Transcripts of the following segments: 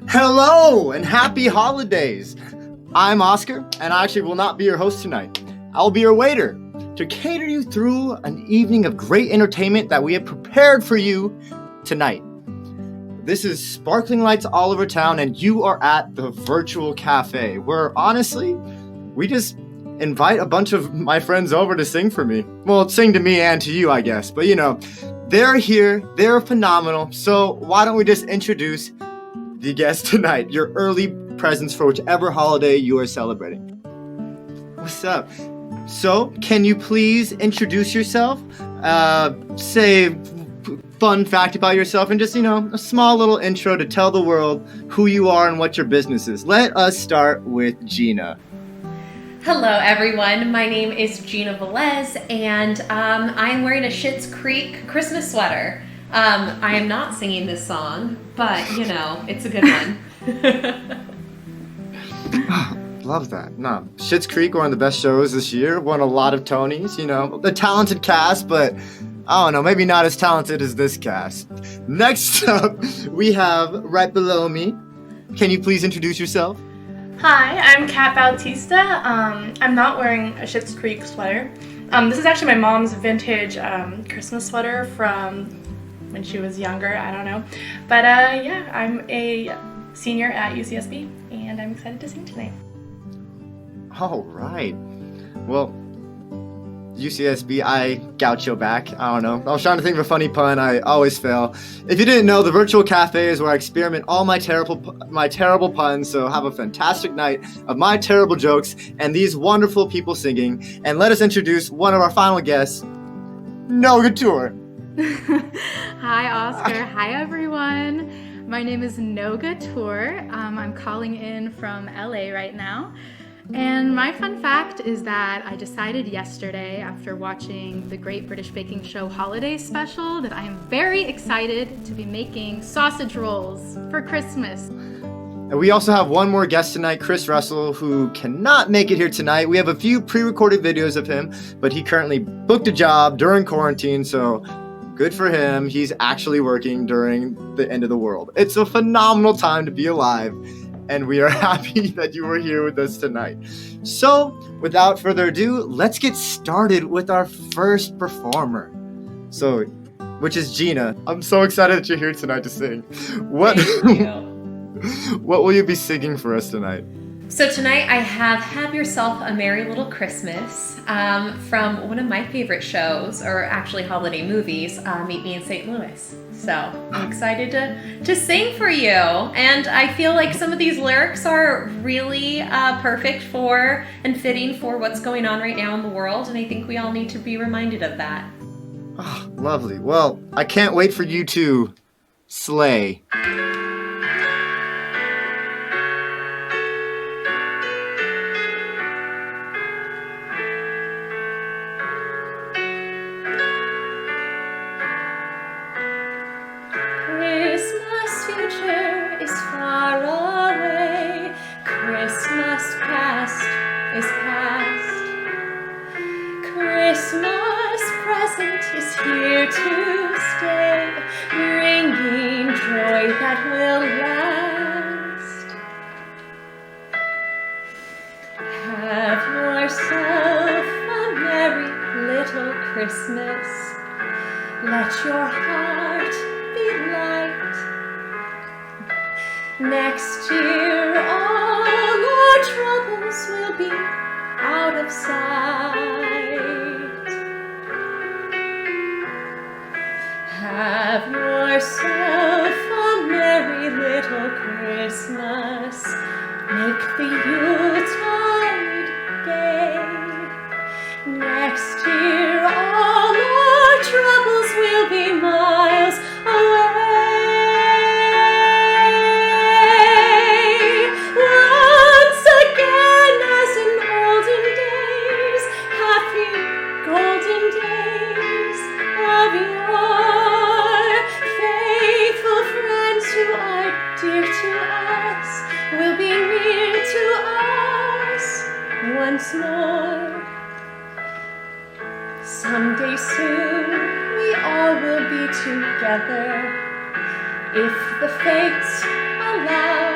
Hello and happy holidays! I'm Oscar, and I actually will not be your host tonight. I'll be your waiter to cater you through an evening of great entertainment that we have prepared for you tonight. This is sparkling lights all over town, and you are at the virtual cafe, where honestly, we just invite a bunch of my friends over to sing for me. Well, sing to me and to you, I guess, but you know, they're here, they're phenomenal, so why don't we just introduce the guest tonight, your early presents for whichever holiday you are celebrating. What's up? So, can you please introduce yourself? Say fun fact about yourself and just, a small little intro to tell the world who you are and what your business is. Let us start with Gina. Hello everyone, my name is Gina Velez and I'm wearing a Schitt's Creek Christmas sweater. I am not singing this song, but it's a good one. Love that. No, Schitt's Creek, one of the best shows this year, won a lot of Tonys, the talented cast, but I don't know, maybe not as talented as this cast. Next up, we have right below me. Can you please introduce yourself? Hi, I'm Kat Bautista. I'm not wearing a Schitt's Creek sweater. This is actually my mom's vintage Christmas sweater from when she was younger, I don't know. But yeah, I'm a senior at UCSB, and I'm excited to sing tonight. All right. Well, UCSB, I gaucho back. I don't know. I was trying to think of a funny pun. I always fail. If you didn't know, the virtual cafe is where I experiment all my terrible puns. So have a fantastic night of my terrible jokes and these wonderful people singing. And let us introduce one of our final guests, Noga Tour. Hi, Oscar. Hi, everyone. My name is Noga Tour. I'm calling in from LA right now. And my fun fact is that I decided yesterday, after watching the Great British Baking Show Holiday Special, that I am very excited to be making sausage rolls for Christmas. And we also have one more guest tonight, Chris Russell, who cannot make it here tonight. We have a few pre-recorded videos of him, but he currently booked a job during quarantine, so good for him. He's actually working during the end of the world. It's a phenomenal time to be alive, and we are happy that you were here with us tonight. So, without further ado, let's get started with our first performer. So, which is Gina. I'm so excited that you're here tonight to sing. What will you be singing for us tonight? So tonight I have Yourself a Merry Little Christmas from one of my favorite shows, or actually holiday movies, Meet Me in St. Louis. So I'm excited to sing for you. And I feel like some of these lyrics are really perfect for and fitting for what's going on right now in the world. And I think we all need to be reminded of that. Oh, lovely. Well, I can't wait for you to slay. Christmas, let your heart be light. Next year all our troubles will be out of sight. Have yourself a merry little Christmas. Make the Yuletide gay. Next year all our troubles golden days of yore. Faithful friends who are dear to us will be near to us once more. Someday soon we all will be together, if the fates allow.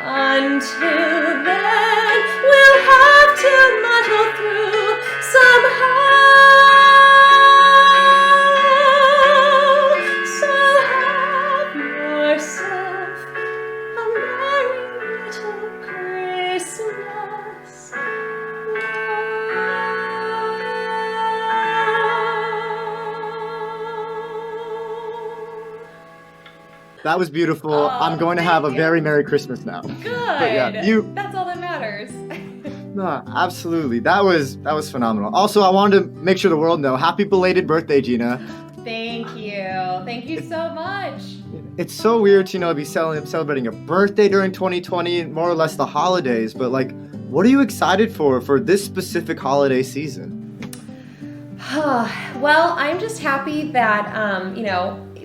Until then, we'll have to muddle through somehow. So have yourself a merry little Christmas. That was beautiful. I'm going to have a very Merry Christmas now. Good. Yeah, That's all that matters. No, absolutely. That was phenomenal. Also, I wanted to make sure the world know, happy belated birthday, Gina. Thank you. Thank you so much. It's so weird to, be celebrating a birthday during 2020, more or less the holidays, but like, what are you excited for this specific holiday season? Well, I'm just happy that,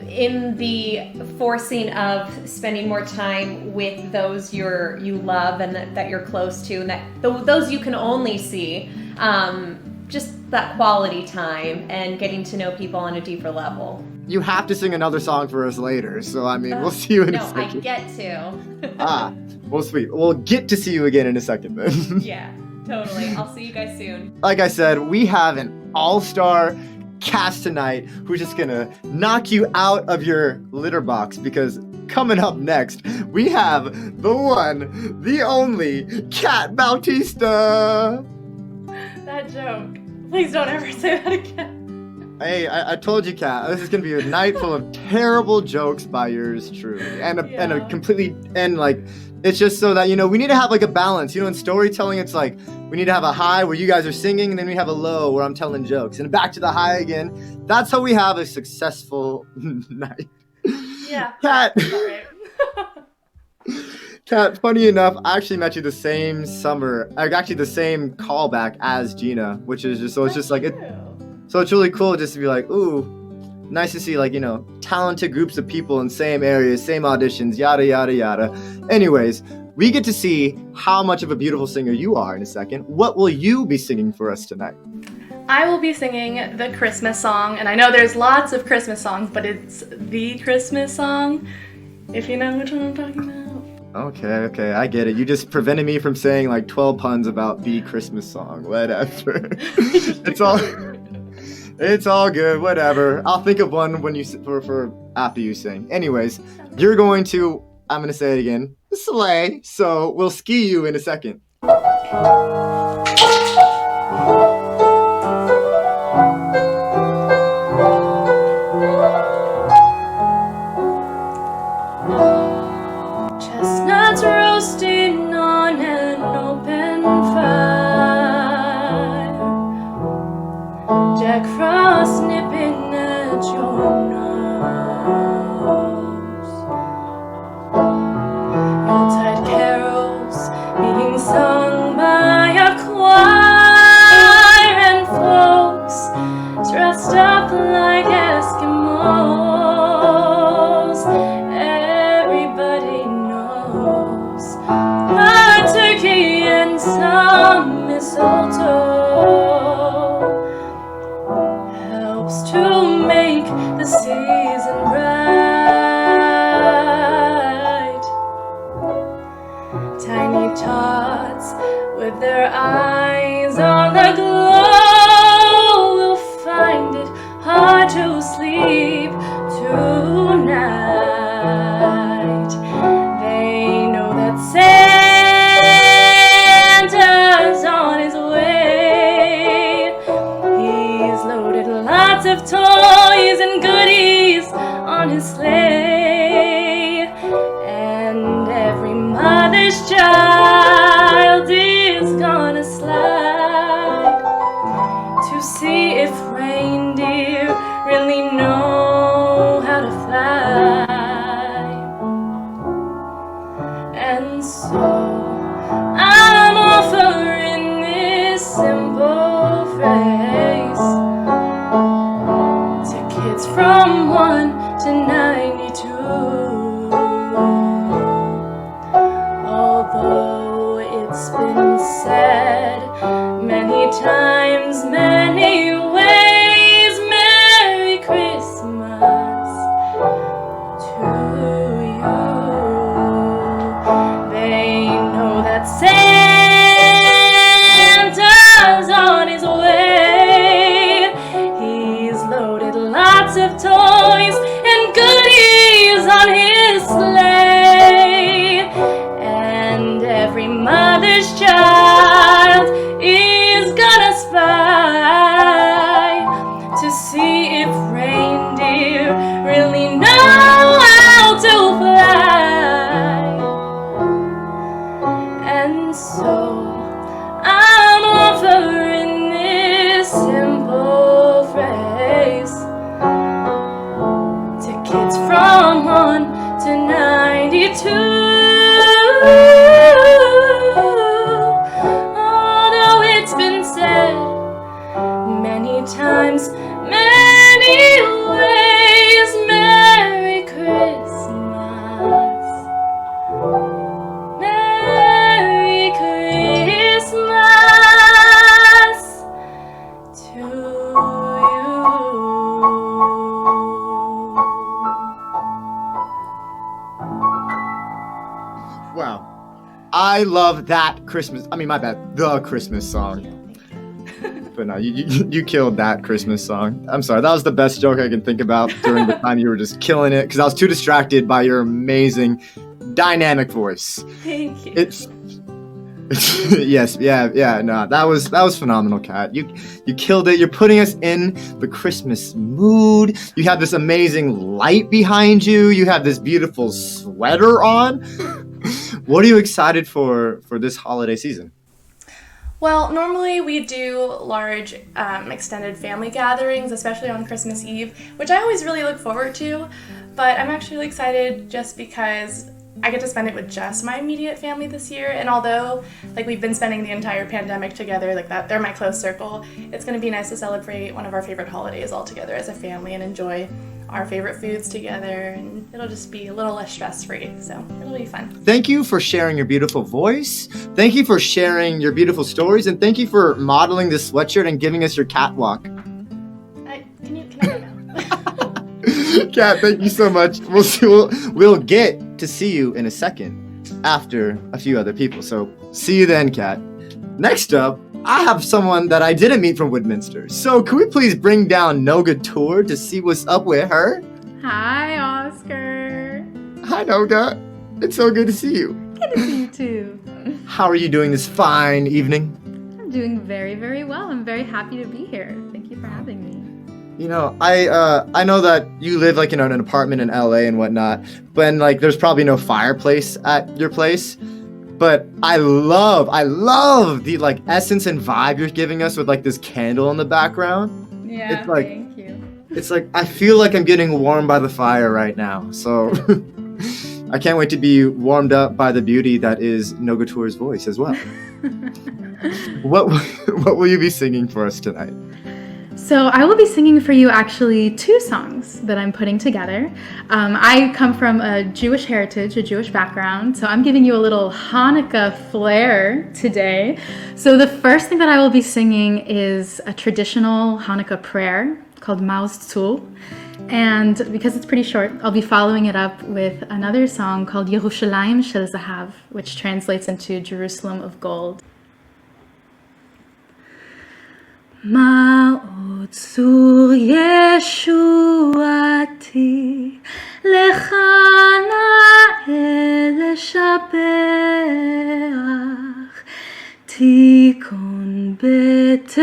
in the forcing of spending more time with those you love and that you're close to, and that those you can only see, just that quality time and getting to know people on a deeper level. You have to sing another song for us later, so we'll see you in a second. No, I get to. Well, sweet. We'll get to see you again in a second then. Yeah, totally. I'll see you guys soon. Like I said, we have an all-star cast tonight who's just gonna knock you out of your litter box, because coming up next we have the one, the only Kat Bautista. That joke. Please don't ever say that again. Hey, I told you, Kat, this is gonna be a night full of terrible jokes by yours truly, and a completely, and like, it's just so that, we need to have like a balance. In storytelling, it's like, we need to have a high where you guys are singing, and then we have a low where I'm telling jokes, and back to the high again. That's how we have a successful night. Yeah. Kat. Right. Kat, funny enough, I actually met you the same summer, actually the same callback as Gina, which is just, so it's just like, so it's really cool just to be like, ooh, nice to see, like, talented groups of people in same areas, same auditions, yada, yada, yada. Anyways, we get to see how much of a beautiful singer you are in a second. What will you be singing for us tonight? I will be singing the Christmas song, and I know there's lots of Christmas songs, but it's the Christmas song, if you know which one I'm talking about. Okay, I get it. You just prevented me from saying like 12 puns about the Christmas song. Whatever. It's all good. Whatever. I'll think of one when for after you sing. Anyways, you're going to, I'm gonna say it again, slay. So we'll ski you in a second. Chestnuts roasting on an open fire, Jack Frost nipping at your nose, Yuletide carols being sung by a choir, and folks dressed up like Eskimos. Everybody knows a turkey and some mistletoe helps to make the season bright. Tiny tots with their eyes on the glow will find it hard to sleep tonight. They know that Santa's on his way. He's loaded lots of toys and goodies on his sleigh, and every mother's child is gonna slide to see if reindeer really know how to fly. And so I'm offering this simple phrase many times, many ways. Merry Christmas. Merry Christmas to you. Wow. I love that Christmas. I mean, my bad. The Christmas song. But no, you killed that Christmas song. I'm sorry. That was the best joke I can think about during the time you were just killing it because I was too distracted by your amazing, dynamic voice. Thank you. Yes, yeah. No, that was phenomenal, Kat. You killed it. You're putting us in the Christmas mood. You have this amazing light behind you. You have this beautiful sweater on. What are you excited for this holiday season? Well, normally we do large extended family gatherings, especially on Christmas Eve, which I always really look forward to, but I'm actually excited just because I get to spend it with just my immediate family this year, and although like we've been spending the entire pandemic together, like that, they're my close circle, it's going to be nice to celebrate one of our favorite holidays all together as a family and enjoy our favorite foods together, and it'll just be a little less stress-free, so it'll be fun. Thank you for sharing your beautiful voice. Thank you for sharing your beautiful stories, and thank you for modeling this sweatshirt and giving us your catwalk. Can I go now? Kat, thank you so much. We'll get to see you in a second after a few other people. So see you then, Kat. Next up, I have someone that I didn't meet from Woodminster. So can we please bring down Noga Tour to see what's up with her? Hi, Oscar. Hi, Noga. It's so good to see you. Good to see you too. How are you doing this fine evening? I'm doing very, very well. I'm very happy to be here. Thank you for having me. You know, I know that you live like in an apartment in LA and whatnot, but like there's probably no fireplace at your place. But I love the like essence and vibe you're giving us with like this candle in the background. Yeah, it's like, thank you. It's like I feel like I'm getting warmed by the fire right now. So I can't wait to be warmed up by the beauty that is Noga Tour's voice as well. What will you be singing for us tonight? So I will be singing for you actually 2 songs that I'm putting together. I come from a Jewish heritage, a Jewish background, so I'm giving you a little Hanukkah flair today. So the first thing that I will be singing is a traditional Hanukkah prayer called Maoz Tzul. And because it's pretty short, I'll be following it up with another song called Yerushalayim Shel Zahav, which translates into Jerusalem of Gold. מעוז צור ישועתי, לך נאה לשבח, תיכון בתפילתי,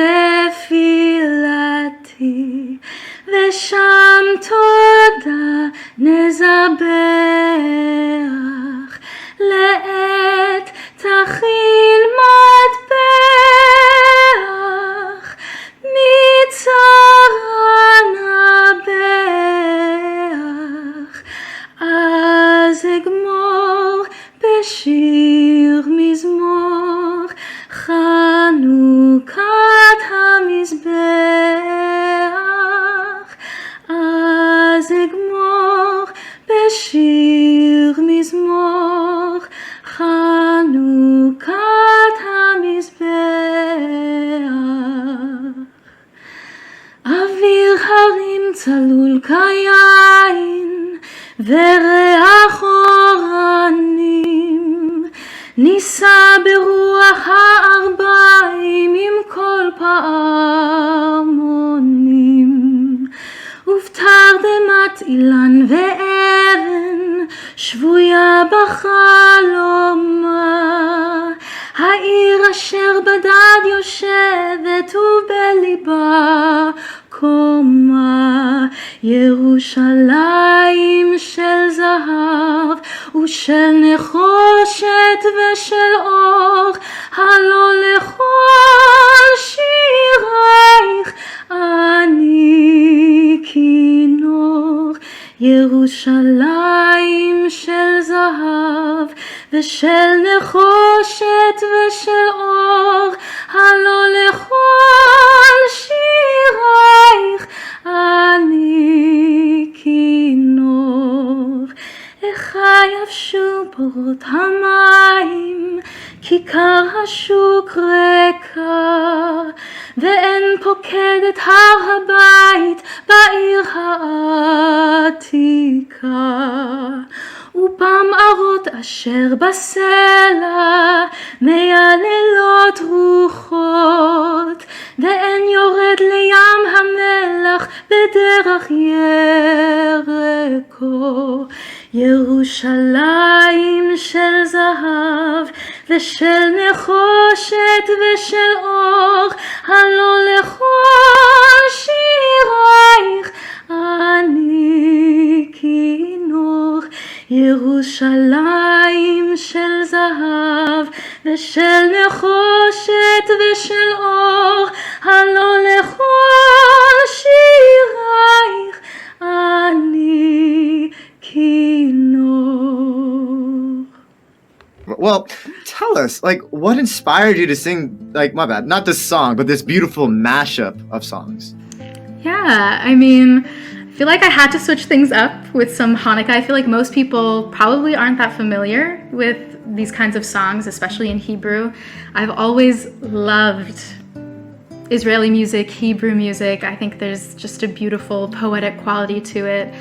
ושם תודה נזבח, לעת תכין מטבח, מצרה נבח, אז אגמור בשיר מזמור, חנוכת המזבח, אז אגמור בשיר מזמור, חנוכת המזבח. אוויר הרים צלול כיין וריח אורנים, נישא ברוח הארבעים עם כל פעמונים, ובתרדמת אילן ואבן שבויה בחלומה, העיר אשר בדד יושבת ובליבה קומה, ירושלים של זהב ושל נחושת ושל אור, הלא לכל שירייך אני כינור, ירושלים של זהב ושל נחושת ושל אור, הלא לכל שירייך כיכר השוק ריקה, ואין פוקד את הר הבית בעיר העתיקה. ופמערות אשר בסלע מייללות רוחות, ואין יורד לים המלח בדרך ירקו. ירושלים של זהב ושל נחושת ושל אור, הלא לכל שירייך אני כינור. ירושלים של זהב ושל נחושת ושל אור, הלא לכל שירייך אני כינור. Well, tell us, like, what inspired you to sing, like, my bad, not this song, but this beautiful mashup of songs? Yeah, I mean, I feel like I had to switch things up with some Hanukkah. I feel like most people probably aren't that familiar with these kinds of songs, especially in Hebrew. I've always loved Israeli music, Hebrew music. I think there's just a beautiful poetic quality to it.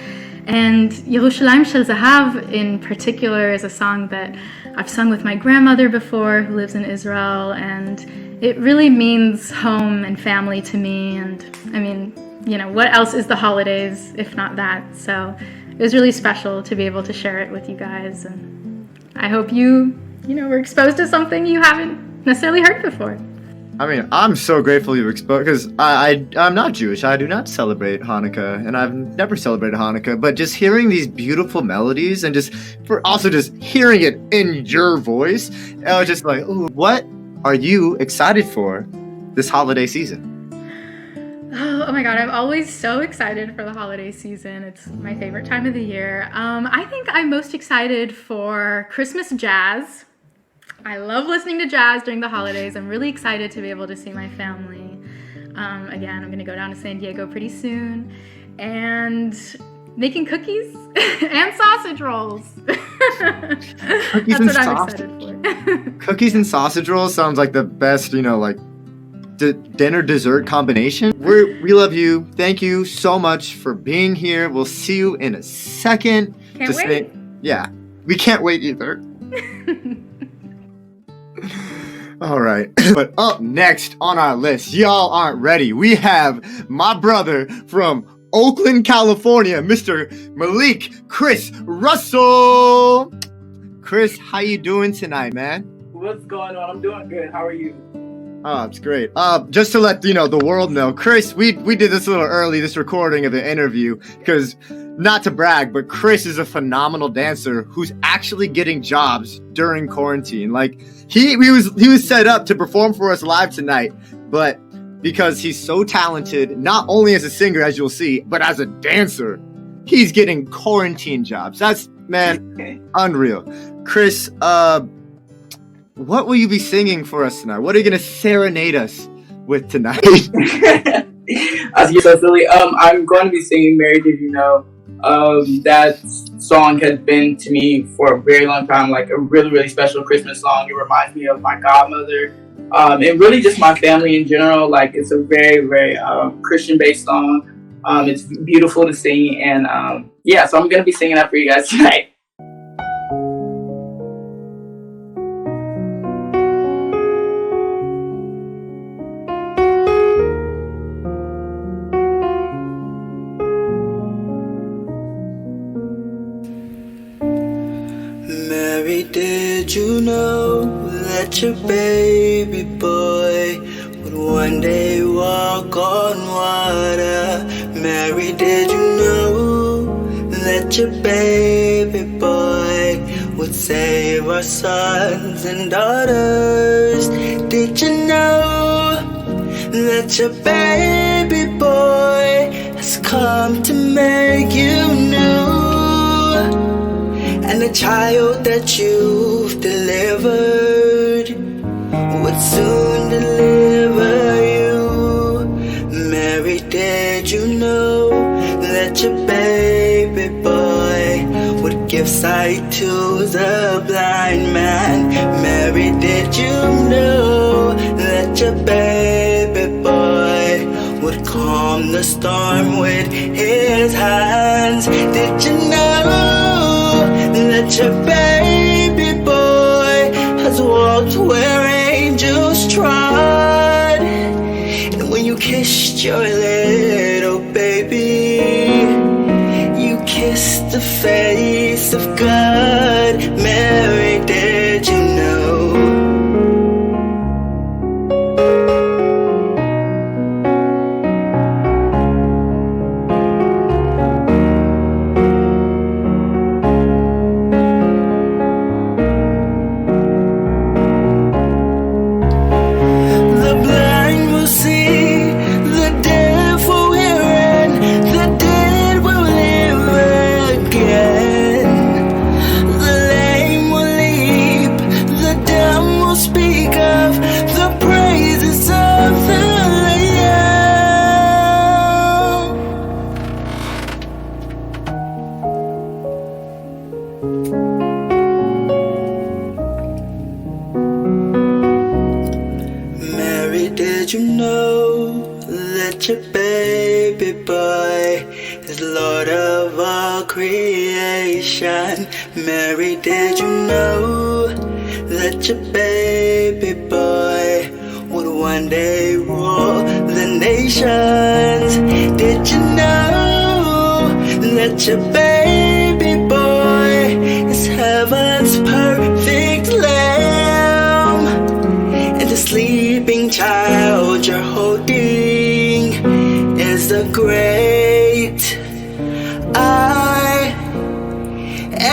And Yerushalayim Shel Zahav in particular is a song that I've sung with my grandmother before, who lives in Israel, and it really means home and family to me. And I mean, you know, what else is the holidays if not that? So it was really special to be able to share it with you guys, and I hope you were exposed to something you haven't necessarily heard before. I mean, I'm so grateful you were exposed, because I'm not Jewish. I do not celebrate Hanukkah, and I've never celebrated Hanukkah, but just hearing these beautiful melodies and just hearing it in your voice, I was just like, ooh, what are you excited for this holiday season? Oh my God, I'm always so excited for the holiday season. It's my favorite time of the year. I think I'm most excited for Christmas jazz. I love listening to jazz during the holidays. I'm really excited to be able to see my family. Again, I'm going to go down to San Diego pretty soon. And making cookies and sausage rolls. Cookies That's and what I'm sausage. excited for. Cookies and sausage rolls sounds like the best, dinner dessert combination. We love you. Thank you so much for being here. We'll see you in a second. Can't wait. Yeah, we can't wait either. All right. But up next on our list, y'all aren't ready. We have my brother from Oakland, California, Mr. Malik Chris Russell. Chris, how you doing tonight, man? What's going on? I'm doing good. How are you? Oh, it's great. Just to let the world know, Chris, we did this a little early, this recording of the interview, because not to brag, but Chris is a phenomenal dancer who's actually getting jobs during quarantine. Like he was set up to perform for us live tonight, but because he's so talented, not only as a singer, as you'll see, but as a dancer, he's getting quarantine jobs. That's, man, unreal. Chris, what will you be singing for us tonight? What are you going to serenade us with tonight? I was so silly. I'm going to be singing Mary Did You Know. That song has been to me for a very long time, like a really, really special Christmas song. It reminds me of my godmother, and really just my family in general. Like, it's a very, very Christian-based song. It's beautiful to sing, and yeah, so I'm going to be singing that for you guys tonight. Mary, did you know that your baby boy would one day walk on water? Mary, did you know that your baby boy would save our sons and daughters? Did you know that your baby boy has come to make you new? And the child that you've delivered would soon deliver you. Mary, did you know that your baby boy would give give sight to the blind man. Mary, did you know that your baby boy would calm the storm with his hands? Did you know that your baby boy has walked where angels trod? And when you kissed your little baby, you kissed the face of God. Mary, did you know? Did you know that your baby boy is Lord of all creation? Mary, did you know that your baby boy would one day rule the nations? Did you know that your baby boy is heaven's perfect lamb? And the sleeping child you're holding is the great I am.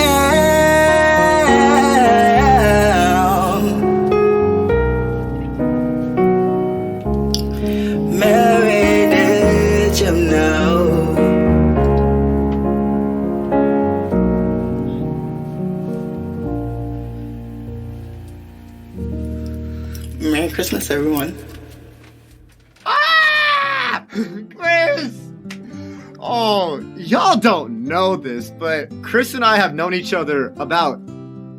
Mary, did you know? Merry Christmas, everyone. Chris! Oh, y'all don't know this, but Chris and I have known each other about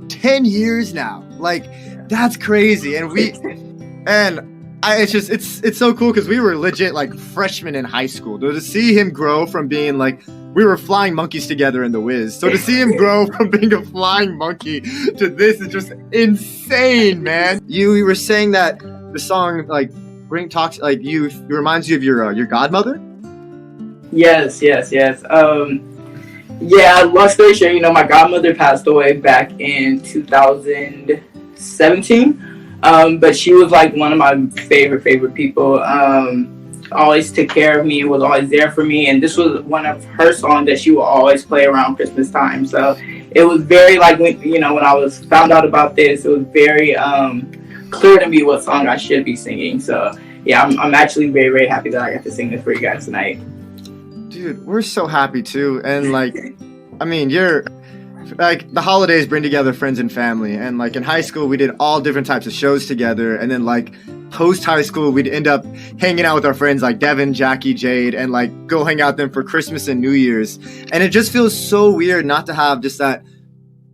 10 years now. Like, that's crazy. And it's so cool because we were legit like freshmen in high school. To see him grow from being like, we were flying monkeys together in the Wiz. So to see him grow from being a flying monkey to this is just insane, man. You were saying that the song like talks like you reminds you of your godmother? Yes. Yeah, long story short, my godmother passed away back in 2017. But she was like one of my favorite people. Always took care of me, was always there for me, and this was one of her songs that she would always play around Christmas time. So it was very like when I was found out about this, it was very clear to me what song I should be singing. So yeah, I'm actually very happy that I got to sing this for you guys tonight. Dude, we're so happy too, and like, I mean, you're like the holidays bring together friends and family, and like in high school we did all different types of shows together, and then like post high school we'd end up hanging out with our friends like Devin, Jackie, Jade, and like go hang out with them for Christmas and New Year's, and it just feels so weird not to have just that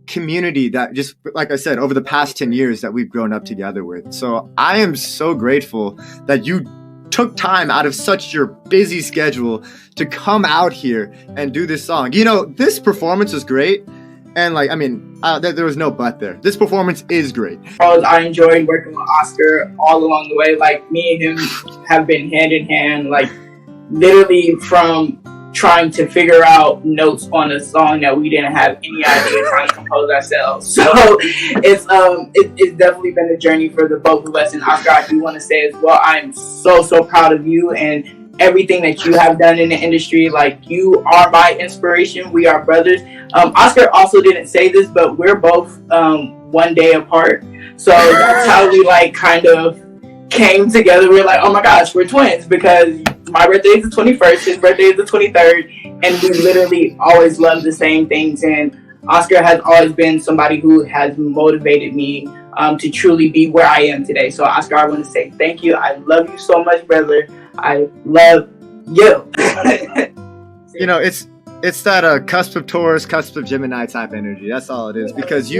community that just, like I said, over the past 10 years that we've grown up together with. So I am so grateful that you took time out of such your busy schedule to come out here and do this song. This performance was great. And like, I mean, there was no but there. This performance is great. I enjoyed working with Oscar all along the way. Like, me and him have been hand in hand, like literally from trying to figure out notes on a song that we didn't have any idea trying to compose ourselves. So it's definitely been a journey for the both of us. And Oscar, I do want to say as well, I'm so proud of you and everything that you have done in the industry. Like, you are my inspiration. We are brothers. Oscar also didn't say this, but we're both one day apart. So that's how we like kind of came together. We're like, oh my gosh, we're twins, because my birthday is the 21st, his birthday is the 23rd, and we literally always love the same things. And Oscar has always been somebody who has motivated me to truly be where I am today. So Oscar, I want to say thank you. I love you so much, brother. I love you. It's that cusp of Taurus, cusp of Gemini type energy. That's all it is. Because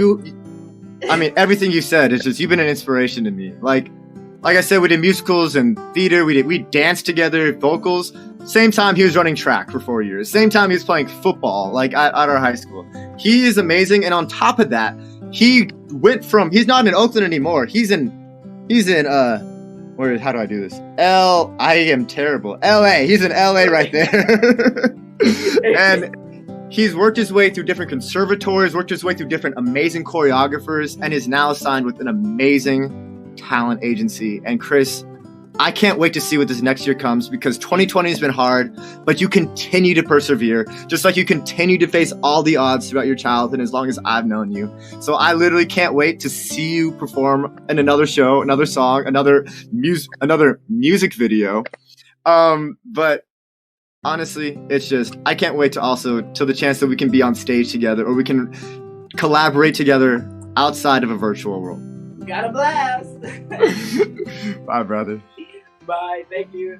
everything you said is just, you've been an inspiration to me. Like I said, we did musicals and theater. We danced together, vocals. Same time he was running track for 4 years. Same time he was playing football, like at our high school. He is amazing. And on top of that, he's not in Oakland anymore. He's in how do I do this? I am terrible. LA. He's in LA right there. And he's worked his way through different conservatories, worked his way through different amazing choreographers, and is now signed with an amazing talent agency. And Chris, I can't wait to see what this next year comes, because 2020 has been hard, but you continue to persevere, just like you continue to face all the odds throughout your childhood as long as I've known you. So I literally can't wait to see you perform in another show, another song, another music video. But honestly, it's just, I can't wait till the chance that we can be on stage together, or we can collaborate together outside of a virtual world. Got a blast. Bye, brother. Bye. Thank you.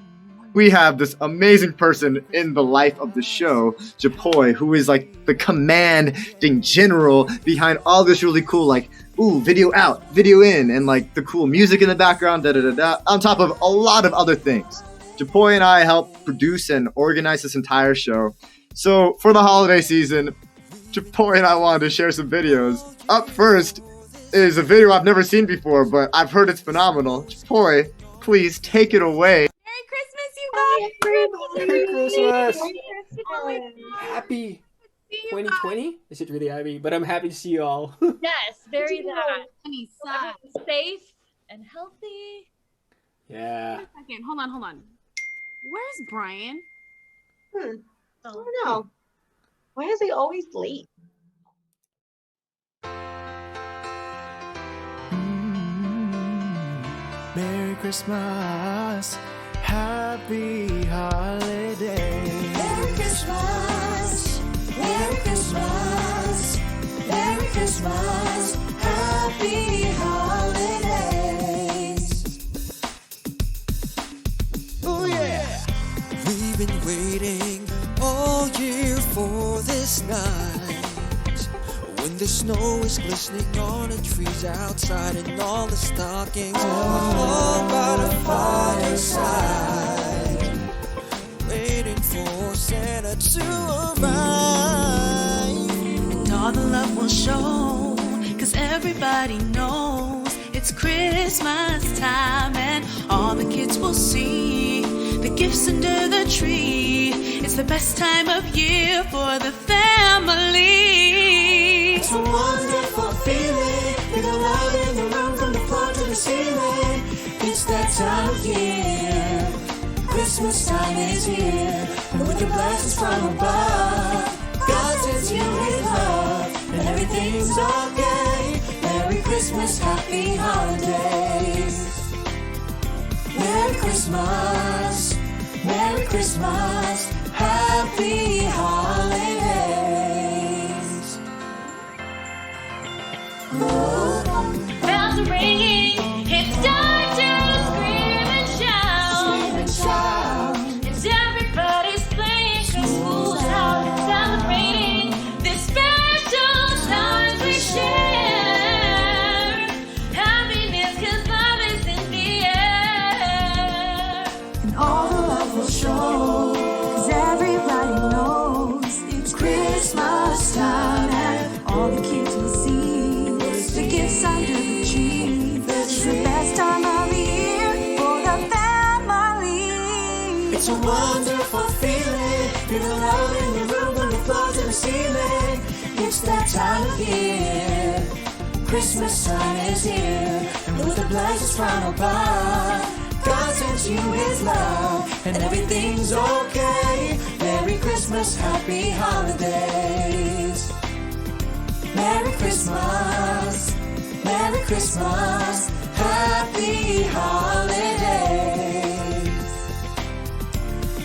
We have this amazing person in the life of the show, Japoy, who is like the commanding general behind all this really cool, like, video out, video in, and like the cool music in the background, on top of a lot of other things. Japoy and I helped produce and organize this entire show. So for the holiday season, Japoy and I wanted to share some videos. Up first is a video I've never seen before, but I've heard it's phenomenal. Japoy, please take it away. Merry Christmas! Happy 2020? Is it really happy? But I'm happy to see you all. Yes, very that. Safe and healthy. Yeah. Wait a second. Hold on. Where's Brian? I don't know. Why is he always late? Merry Christmas, happy holiday. Merry Christmas, Merry Christmas, Merry Christmas, happy holidays. Oh yeah! We've been waiting all year for this night, when the snow is glistening on the trees outside and all the stockings are hung by the fireside, waiting for Santa to arrive. And all the love will show, 'cause everybody knows it's Christmas time, and all the kids will see the gifts under the tree. It's the best time of year for the family. It's a wonderful feeling, feel the love in the room from the floor to the ceiling. It's that time of year, Christmas time is here, and with the blessings from above, God sends you His love, and everything's okay. Merry Christmas, happy holidays. Merry Christmas, Merry Christmas, happy holidays. Bells are ringing, it's time to scream and shout. And everybody's playing 'cause school's out, celebrating this special time we share. Happiness 'cause love is in the air. And all the love will show, 'cause everybody knows it's Christmas time, and all the kids will see the gifts under the tree. It's the best time of the year for the family. It's a wonderful feeling, feel the love in the room from the floor to the ceiling. It's that time of year, Christmas time is here, and with the blessings from above, God sends you His love, and everything's okay. Merry Christmas, happy holidays. Merry Christmas, Merry Christmas, happy holidays.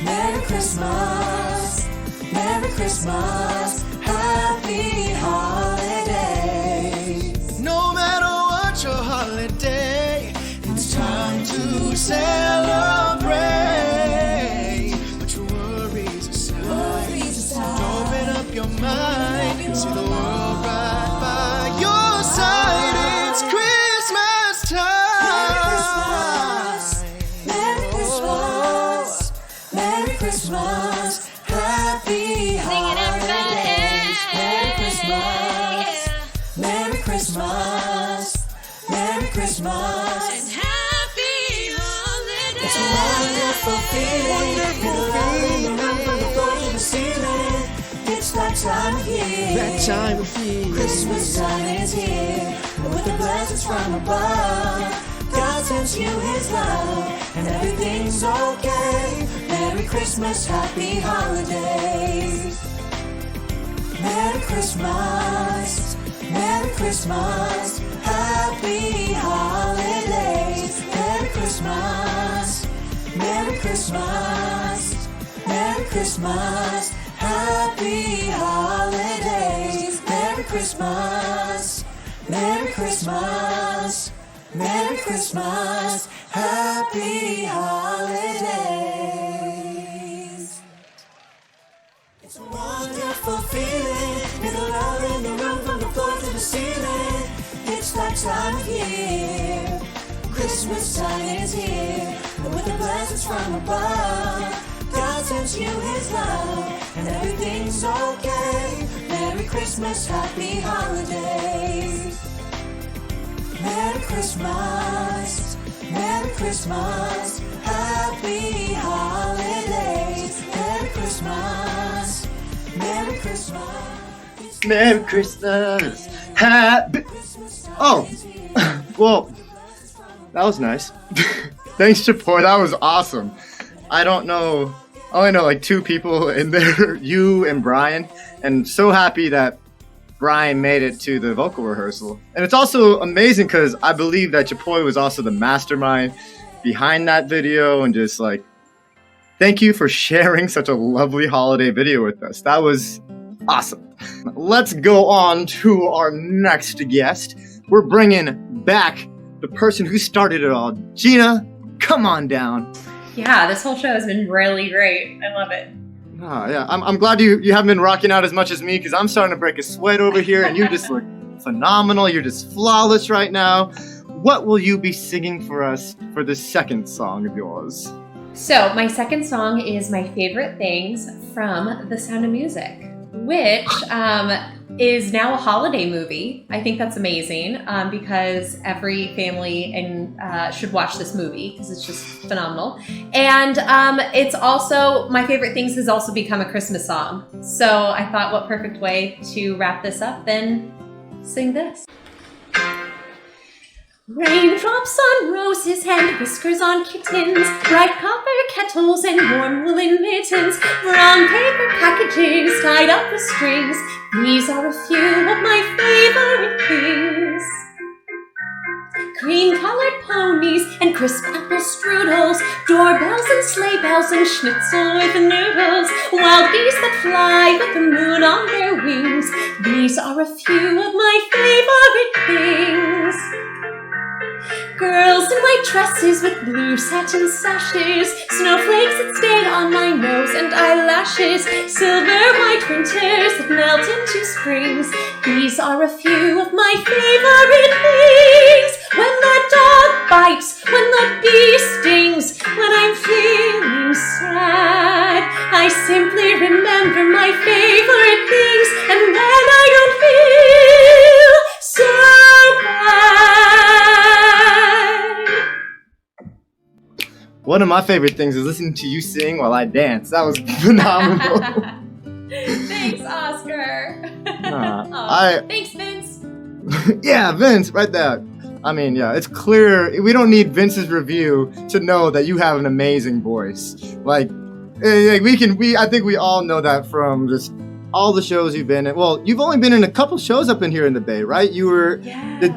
Merry Christmas, Merry Christmas, happy holidays. No matter what your holiday, it's time to celebrate. Put your worries aside. Don't Christmas. Happy holidays. Merry Christmas. Merry Christmas. Merry Christmas. And happy holidays. It's a wonderful feeling. Feel love in the room from the floor to the ceiling. It's that time of year. That time of year. Christmas time is here. And with the blessings from above, God sends you His love, and everything's okay. Merry Christmas, happy holidays. Merry Christmas. Merry Christmas. Happy holidays. Merry Christmas. Merry Christmas. Merry Christmas. Happy holidays. Merry Christmas. Merry Christmas. Merry Christmas. Happy holidays. It's a wonderful feeling. Feel the love in the room from the floor to the ceiling. It's that time of year. Christmas time is here. And with the blessings from above, God sends you His love, and everything's okay. Merry Christmas, happy holidays. Merry Christmas. Merry Christmas. Happy holidays. Merry Christmas. Merry Christmas. Merry Christmas. Happy. Oh, well, that was nice. Thanks, Chapor. That was awesome. I don't know. I only know like 2 people in there, you and Brian. And so happy that Brian made it to the vocal rehearsal. And it's also amazing because I believe that Chapoy was also the mastermind behind that video, and just like, thank you for sharing such a lovely holiday video with us. That was awesome. Let's go on to our next guest. We're bringing back the person who started it all. Gina, come on down. Yeah, this whole show has been really great. I love it. Oh, yeah, I'm glad you haven't been rocking out as much as me, because I'm starting to break a sweat over here, and you just look phenomenal. You're just flawless right now. What will you be singing for us for the second song of yours? So, my second song is My Favorite Things from The Sound of Music, which is now a holiday movie. I think that's amazing because every family should watch this movie because it's just phenomenal. And it's also, My Favorite Things has also become a Christmas song. So I thought, what perfect way to wrap this up than sing this. Raindrops on roses and whiskers on kittens, bright copper kettles and warm woolen mittens, brown paper packages tied up with strings. These are a few of my favorite things. Cream-colored ponies and crisp apple strudels, doorbells and sleigh bells and schnitzel with noodles, wild geese that fly with the moon on their wings. These are a few of my favorite things. Girls in white dresses with blue satin sashes, snowflakes that stay on my nose and eyelashes, silver white winters that melt into springs. These are a few of my favorite things. When the dog bites, when the bee stings, when I'm feeling sad, I simply remember my favorite things, and then I don't feel so bad. One of my favorite things is listening to you sing while I dance. That was phenomenal. Thanks, Oscar. Thanks, Vince. Yeah, Vince, right there. I mean, yeah, it's clear. We don't need Vince's review to know that you have an amazing voice. I think we all know that from just all the shows you've been in. Well, you've only been in a couple shows up in here in the Bay, right? You were. Yeah.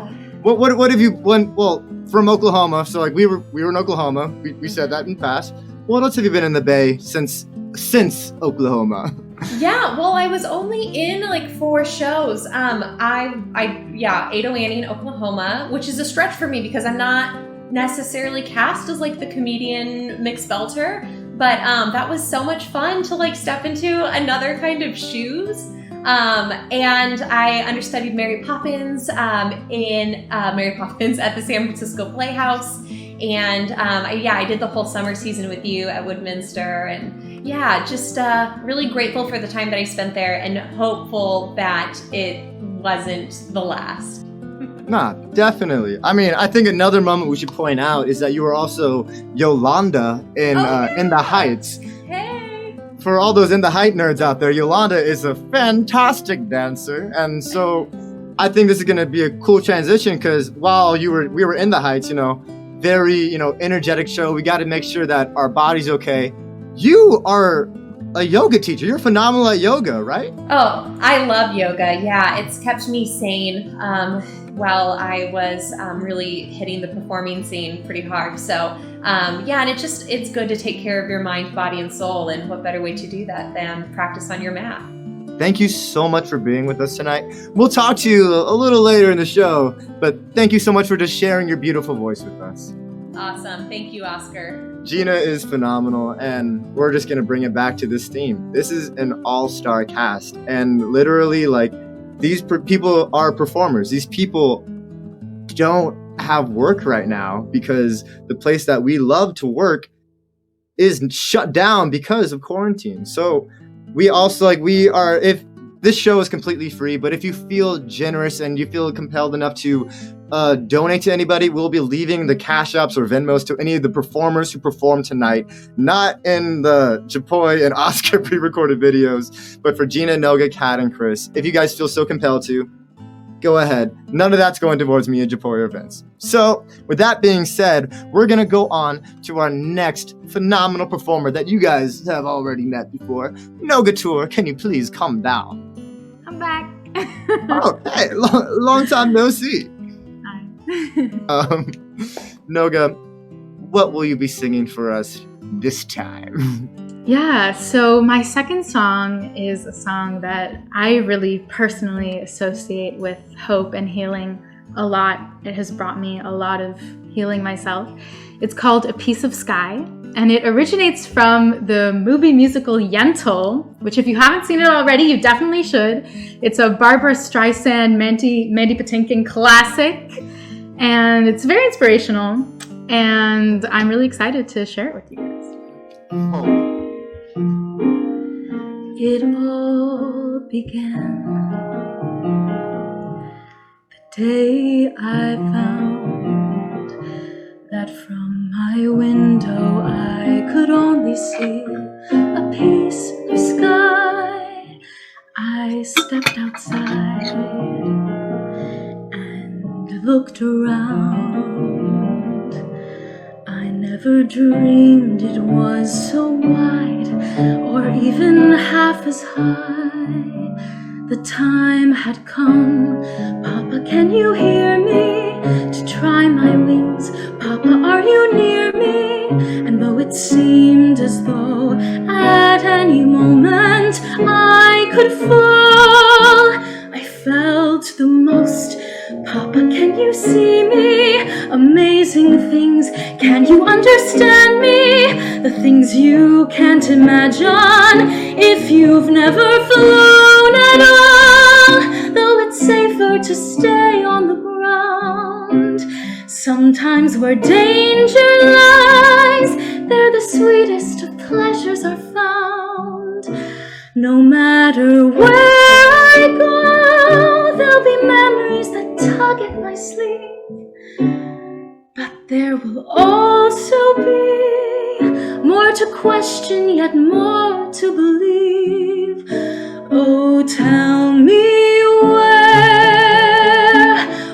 What have you won? Well, from Oklahoma. So like we were in Oklahoma. We said that in the past. What else have you been in the Bay since Oklahoma? Yeah, well, I was only in like 4 shows. Ado Annie in Oklahoma, which is a stretch for me because I'm not necessarily cast as like the comedian Mick Spelter, but that was so much fun to like step into another kind of shoes. And I understudied Mary Poppins in Mary Poppins at the San Francisco Playhouse. And I did the whole summer season with you at Woodminster, and yeah, just really grateful for the time that I spent there and hopeful that it wasn't the last. Nah, definitely. I mean, I think another moment we should point out is that you were also Yolanda in the Heights. Hey! For all those In the Height nerds out there, Yolanda is a fantastic dancer, and so I think this is gonna be a cool transition because while we were in the Heights, very energetic show. We got to make sure that our body's okay. You are a yoga teacher. You're phenomenal at yoga, right? Oh, I love yoga. Yeah, it's kept me sane while I was really hitting the performing scene pretty hard. So yeah, and it's good to take care of your mind, body, and soul. And what better way to do that than practice on your mat? Thank you so much for being with us tonight. We'll talk to you a little later in the show, but thank you so much for just sharing your beautiful voice with us. Awesome. Thank you, Oscar. Gina is phenomenal, and we're just going to bring it back to this theme. This is an all-star cast, and literally, these people are performers. These people don't have work right now because the place that we love to work is shut down because of quarantine. So we also, if this show is completely free, but if you feel generous and you feel compelled enough to donate to anybody, we'll be leaving the Cash Apps or Venmos to any of the performers who perform tonight, not in the Japoy and Oscar pre-recorded videos, but for Gina, Noga, Kat, and Chris. If you guys feel so compelled to, go ahead. None of that's going towards me and Japoy or Vince. So, with that being said, we're going to go on to our next phenomenal performer that you guys have already met before. Noga Tour, can you please come down? I'm back. Oh, hey, long time no see. Hi. Noga, what will you be singing for us this time? Yeah, so my second song is a song that I really personally associate with hope and healing a lot. It has brought me a lot of healing myself. It's called A Piece of Sky, and it originates from the movie musical Yentl, which if you haven't seen it already, you definitely should. It's a Barbara Streisand, Mandy Patinkin classic, and it's very inspirational, and I'm really excited to share it with you guys. Oh. It all began the day I found that from my window I could only see a piece of sky. I stepped outside and looked around. I never dreamed it was so wide or even half as high. The time had come. Papa, can you hear me? To try my wings. Papa, are you near me? And though it seemed as though at any moment I could fall, I felt the most. Papa, can you see me? Amazing things. Can you understand me? The things you can't imagine if you've never flown at all. Though it's safer to stay on the ground. Sometimes where danger lies, there the sweetest of pleasures are found. No matter where I go, there'll be memories that tug at my sleeve. But there will also be more to question, yet more to believe. Oh, tell me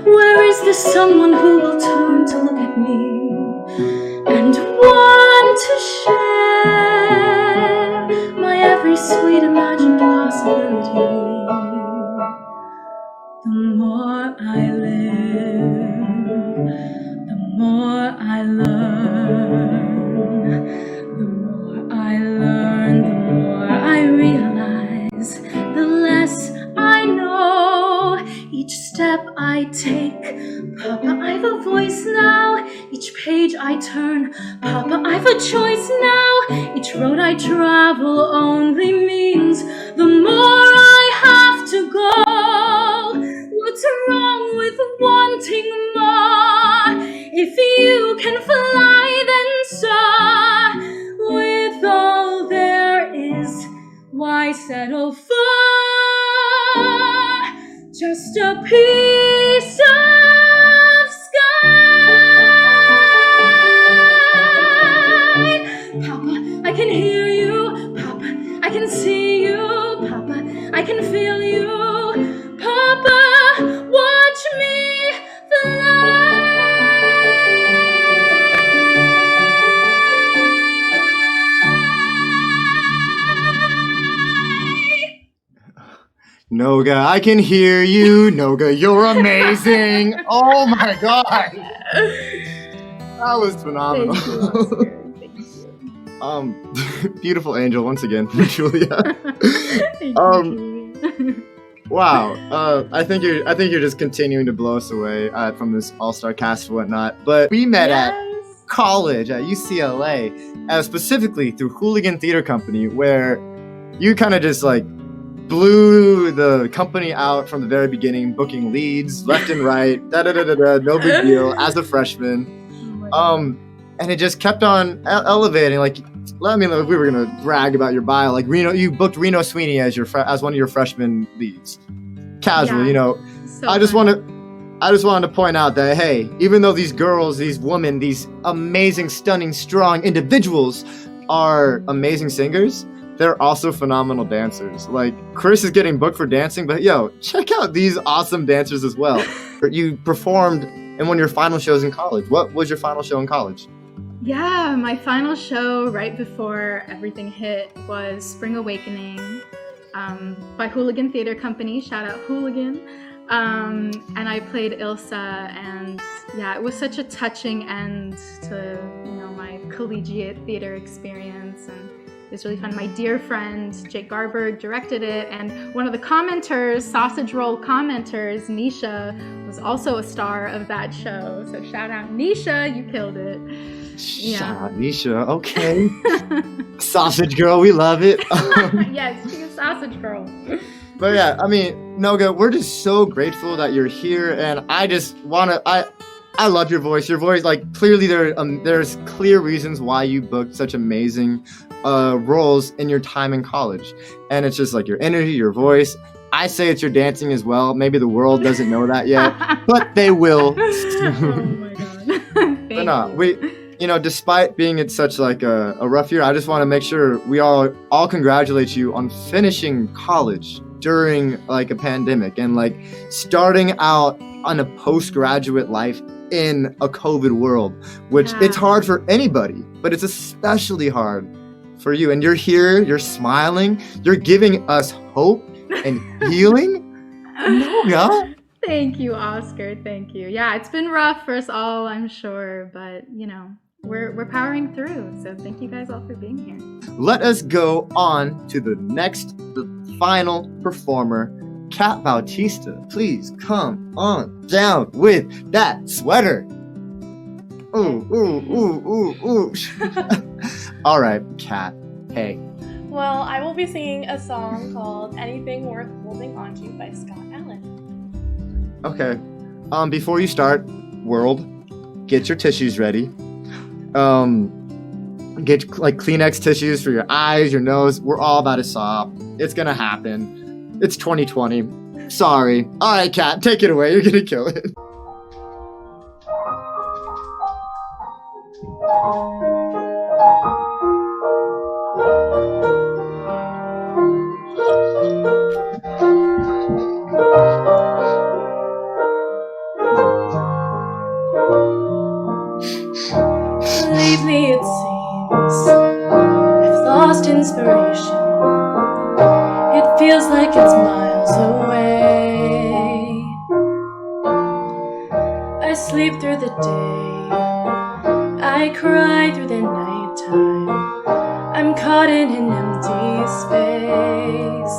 where is this someone who will turn to look at me and want to share my every sweet imagined possibility? The more I live, the more I learn. The more I learn, the more I realize, the less I know. Each step I take, Papa, I've a voice now. Each page I turn, Papa, I've a choice now. Each road I travel only means the more I have to go. What's wrong with wanting more? If you can fly, then soar. With all there I settle for just a piece of sky. Papa, I can hear you. Papa, I can see you. Papa, I can feel you. Papa, watch me fly. Noga, I can hear you. Noga, you're amazing. Oh my god. That was phenomenal. Thank you, Oscar. Thank you. Beautiful angel once again from Julia. Thank you, Julia. Wow. I think you're just continuing to blow us away from this all-star cast and whatnot. But we met at college at UCLA, specifically through Hooligan Theater Company, where you kind of just like blew the company out from the very beginning, booking leads left and right, no big deal as a freshman. And it just kept on elevating. Like, let me know if we were gonna brag about your bio. Like you booked Reno Sweeney as one of your freshman leads. Casual, Yeah, you know. so I just wanted to point out that, hey, even though these girls, these women, these amazing, stunning, strong individuals are amazing singers, they're also phenomenal dancers. Like, Chris is getting booked for dancing, but yo, check out these awesome dancers as well. You performed in one of your final shows in college. What was your final show in college? Yeah, my final show right before everything hit was Spring Awakening by Hooligan Theater Company. Shout out Hooligan. And I played Ilsa, and yeah, it was such a touching end to, my collegiate theater experience, and it was really fun. My dear friend Jake Garberg directed it, and one of the commenters, Sausage Roll commenters, Nisha, was also a star of that show. So shout out Nisha, you killed it. Yeah. Shout out Nisha, okay. Sausage Girl, we love it. Yes, she's a Sausage Girl. But yeah, I mean, Noga, we're just so grateful that you're here, and I just I love your voice. Your voice, like, clearly there's clear reasons why you booked such amazing roles in your time in college. And it's just like your energy, your voice. I say it's your dancing as well. Maybe the world doesn't know that yet, but they will. Oh my god. But no, despite being at such like a rough year, I just want to make sure we all congratulate you on finishing college during like a pandemic and like starting out on a postgraduate life in a COVID world, which it's hard for anybody, but it's especially hard for you. And you're here, you're smiling, you're giving us hope and healing. Noga. Thank you, Oscar. Thank you. Yeah, it's been rough for us all, I'm sure, but we're powering through. So thank you guys all for being here. Let us go on to the final performer, Kat Bautista. Please come on down with that sweater. Ooh, ooh, ooh, ooh, ooh. All right, Kat. Hey. Well, I will be singing a song called Anything Worth Holding On To by Scott Allen. Okay. Before you start, world, get your tissues ready. Get like Kleenex tissues for your eyes, your nose. We're all about to sob. It's gonna happen. It's 2020. Sorry. All right, Kat, take it away. You're gonna kill it. Lately it seems I've lost inspiration. It feels like it's miles away. I sleep through the day, I cry through the nighttime. I'm caught in an empty space.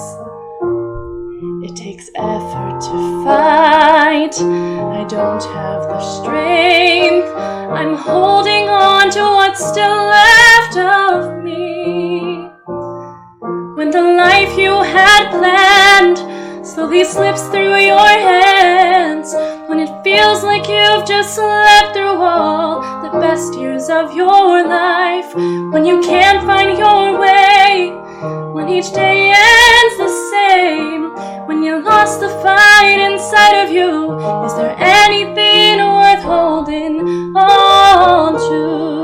It takes effort to fight. I don't have the strength. I'm holding on to what's still left of me. When the life you had planned slowly slips through your hands, when it feels like you've just slept through all the best years of your life, when you can't find your way, when when each day ends the same, when you lost the fight inside of you, is there anything worth holding on to?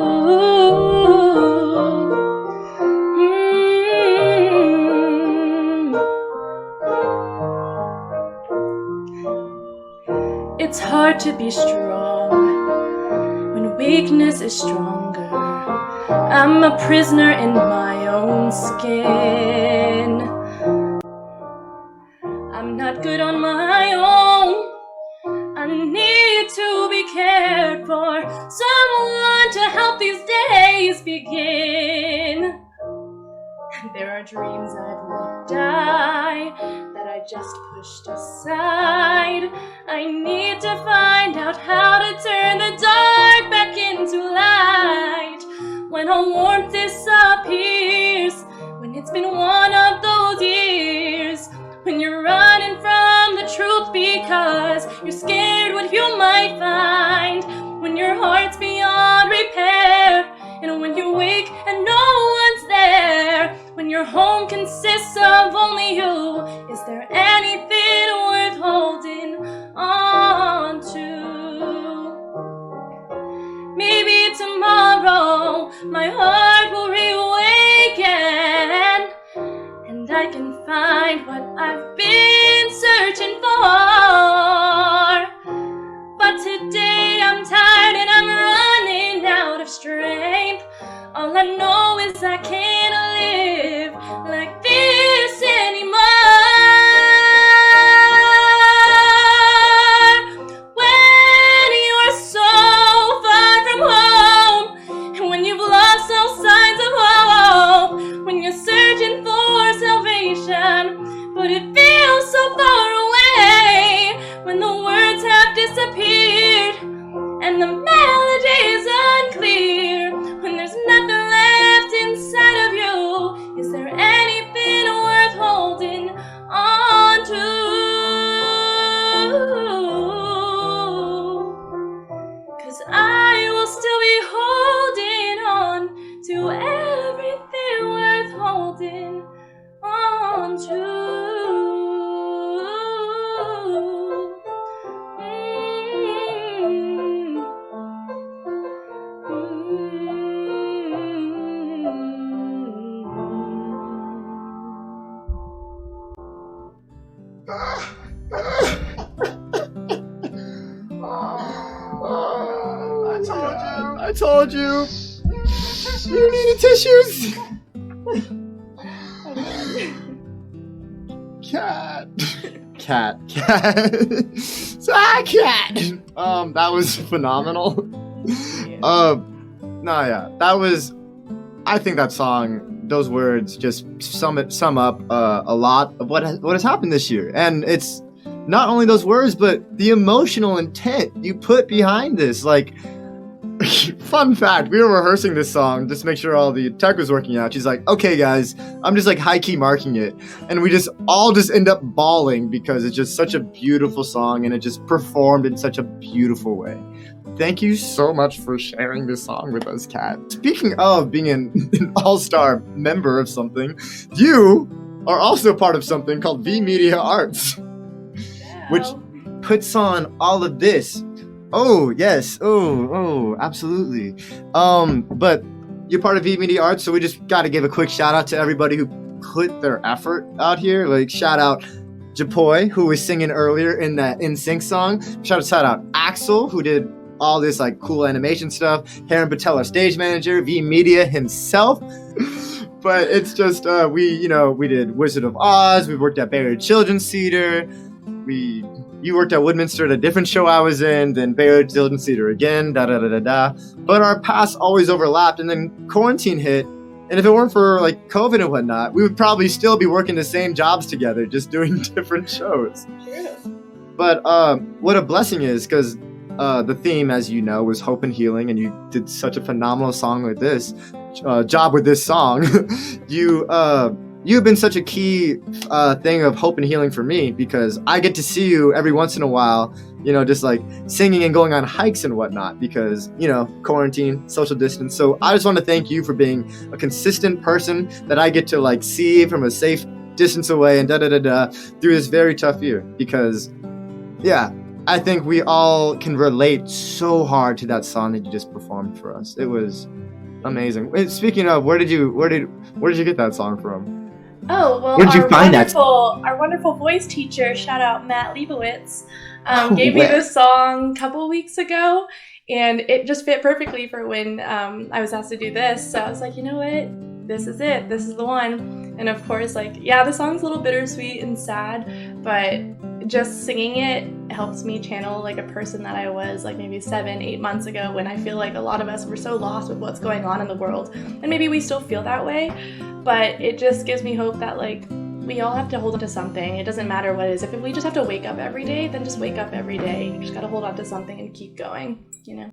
It's hard to be strong when weakness is stronger. I'm a prisoner in my own skin. I'm not good on my own. I need to be cared for. Someone to help these days begin. There are dreams I've let die that I just pushed aside. I need to find out how to turn the dark back into light. When all warmth disappears, when it's been one of those years, when you're running from the truth because you're scared what you might find, when your heart's beyond repair, and when you wake and no one's there, when your home consists of only you, is there anything worth holding on to? Maybe tomorrow my heart will reawaken, and I can find what I've been searching for. But today I'm tired and I'm running out of strength. All I know is I can't live like this anymore. When you're so far from home, and when you've lost all signs of hope, when you're searching for salvation, but it feels so far away, when the words have disappeared and the melody is unclear, when there's nothing left inside of you, is there anything worth holding on to? 'Cause I will still be holding on to everything worth holding on to. I told you. You needed tissues. Cat. That was phenomenal. That was. I think that song, those words, just sum up a lot of what has happened this year, and it's not only those words, but the emotional intent you put behind this. Like, fun fact, we were rehearsing this song just to make sure all the tech was working out. She's like, okay guys, I'm just like high-key marking it, and we just all end up bawling because it's just such a beautiful song and it just performed in such a beautiful way. Thank you so much for sharing this song with us, Kat. Speaking of being an all-star member of something, you are also part of something called Vmedia Arts, which puts on all of this. Oh, yes. Oh, absolutely. But you're part of Vmedia Arts, so we just got to give a quick shout out to everybody who put their effort out here. Like, shout out Japoy, who was singing earlier in that NSYNC song. Shout out Axel, who did all this like cool animation stuff. Heren Patel, our stage manager. Vmedia himself. But it's just, we did Wizard of Oz. We worked at Bay Area Children's Theater. You worked at Woodminster at a different show I was in, then Bay Area Children's Theater again, But our paths always overlapped, and then quarantine hit. And if it weren't for like COVID and whatnot, we would probably still be working the same jobs together, just doing different shows. True. But what a blessing is, because the theme, as you know, was hope and healing, and you did such a phenomenal song with this job with this song. You've been such a key thing of hope and healing for me, because I get to see you every once in a while just like singing and going on hikes and whatnot because, quarantine, social distance. So I just want to thank you for being a consistent person that I get to like see from a safe distance away and through this very tough year because, yeah, I think we all can relate so hard to that song that you just performed for us. It was amazing. Wait, speaking of, where did you get that song from? Oh, well, where did you find that? Our wonderful voice teacher, shout out Matt Leibowitz, gave me this song a couple weeks ago, and it just fit perfectly for when I was asked to do this. So I was like, you know what? This is it. This is the one. And of course, like, yeah, the song's a little bittersweet and sad, but just singing it helps me channel like a person that I was like maybe 7-8 months ago when I feel like a lot of us were so lost with what's going on in the world. And maybe we still feel that way, but it just gives me hope that like we all have to hold on to something. It doesn't matter what it is. If we just have to wake up every day, then just wake up every day. You just gotta hold on to something and keep going, Yeah,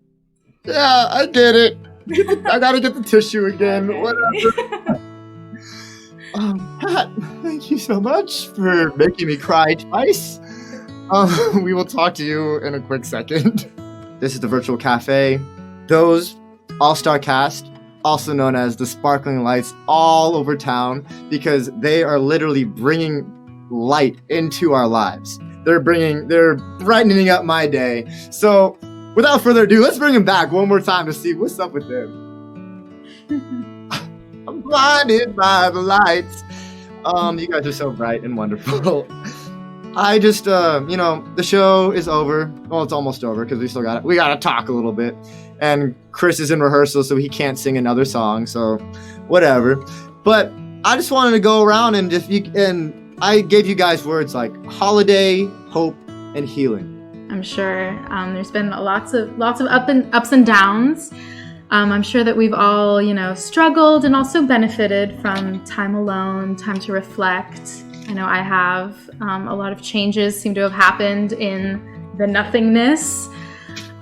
I did it. I gotta get the tissue again. Okay. Whatever. Pat, thank you so much for making me cry twice. We will talk to you in a quick second. This is the Virtual Café. Those all-star cast, also known as the Sparkling Lights, all over town because they are literally bringing light into our lives. They're brightening up my day. So, without further ado, let's bring them back one more time to see what's up with them. I'm blinded by the lights. You guys are so bright and wonderful. I just, the show is over. Well, it's almost over because we gotta talk a little bit. And Chris is in rehearsal, so he can't sing another song. So, whatever. But I just wanted to go around and I gave you guys words like holiday, hope, and healing. I'm sure there's been lots of ups and downs. I'm sure that we've all, struggled and also benefited from time alone, time to reflect. I know I have. A lot of changes seem to have happened in the nothingness.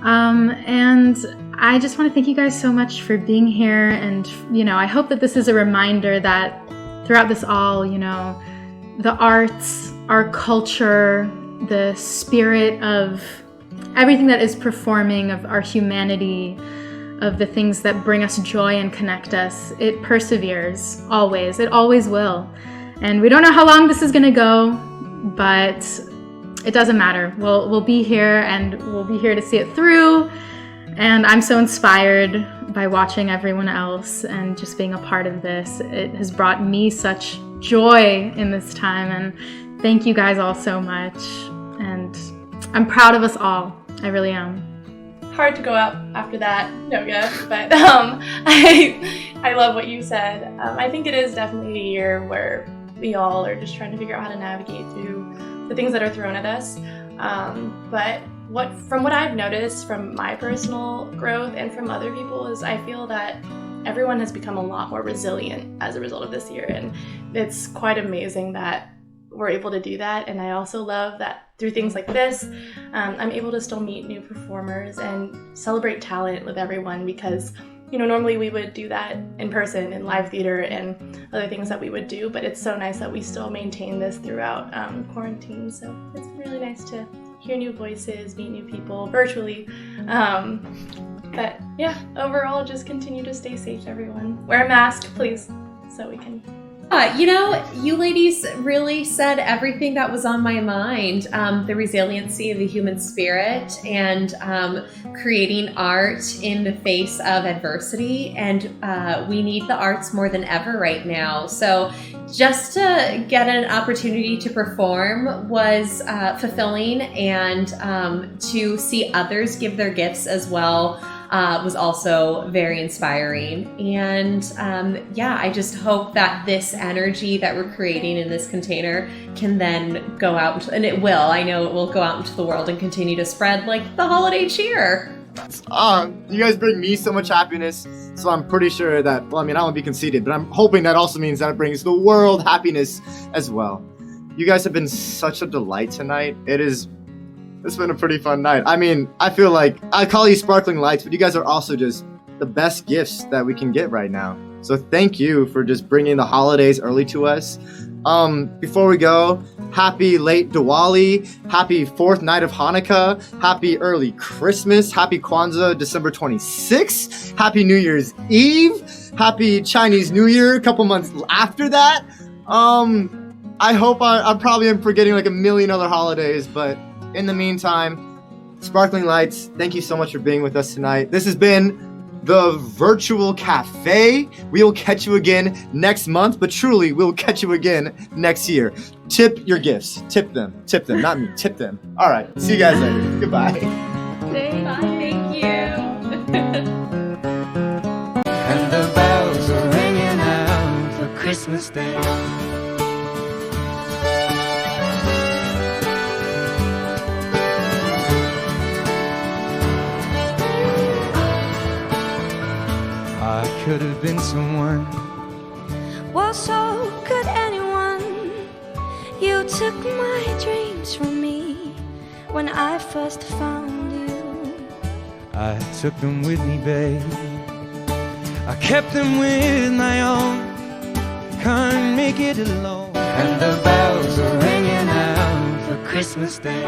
And I just want to thank you guys so much for being here. And, I hope that this is a reminder that throughout this all, the arts, our culture, the spirit of everything that is performing, of our humanity, of the things that bring us joy and connect us, it perseveres always. It always will. And we don't know how long this is going to go, but it doesn't matter. We'll be here, and we'll be here to see it through. And I'm so inspired by watching everyone else and just being a part of this. It has brought me such joy in this time, and thank you guys all so much. And I'm proud of us all. I really am. Hard to go up after that, Noga, but I love what you said. I think it is definitely a year where we all are just trying to figure out how to navigate through the things that are thrown at us. But from what I've noticed from my personal growth and from other people is I feel that everyone has become a lot more resilient as a result of this year, and it's quite amazing that we're able to do that. And I also love that through things like this, I'm able to still meet new performers and celebrate talent with everyone because, normally we would do that in person in live theater and other things that we would do, but it's so nice that we still maintain this throughout quarantine. So it's been really nice to hear new voices, meet new people virtually. But yeah, overall, just continue to stay safe, everyone. Wear a mask, please, so we can... You ladies really said everything that was on my mind. The resiliency of the human spirit and creating art in the face of adversity. And we need the arts more than ever right now. So just to get an opportunity to perform was fulfilling, and to see others give their gifts as well was also very inspiring. And I just hope that this energy that we're creating in this container can then go out, and it will. I know it will go out into the world and continue to spread like the holiday cheer. You guys bring me so much happiness, so I'm pretty sure that, I won't be conceited, but I'm hoping that also means that it brings the world happiness as well. You guys have been such a delight tonight. It's been a pretty fun night. I feel like I call you Sparkling Lights, but you guys are also just the best gifts that we can get right now. So thank you for just bringing the holidays early to us. Before we go, happy late Diwali, happy 4th night of Hanukkah, happy early Christmas, happy Kwanzaa December 26th, happy New Year's Eve, happy Chinese New Year a couple months after that. I hope I probably am forgetting like a million other holidays, but in the meantime, Sparkling Lights, thank you so much for being with us tonight. This has been the Virtual Café. We will catch you again next month, but truly, we'll catch you again next year. Tip your gifts. Tip them. Tip them. Not me. Tip them. All right. See you guys later. Goodbye. Thank you. And the bells are ringing out for Christmas Day. I could have been someone. Well, so could anyone. You took my dreams from me when I first found you. I took them with me, babe. I kept them with my own. Can't make it alone. And the bells are ringing out for Christmas Day.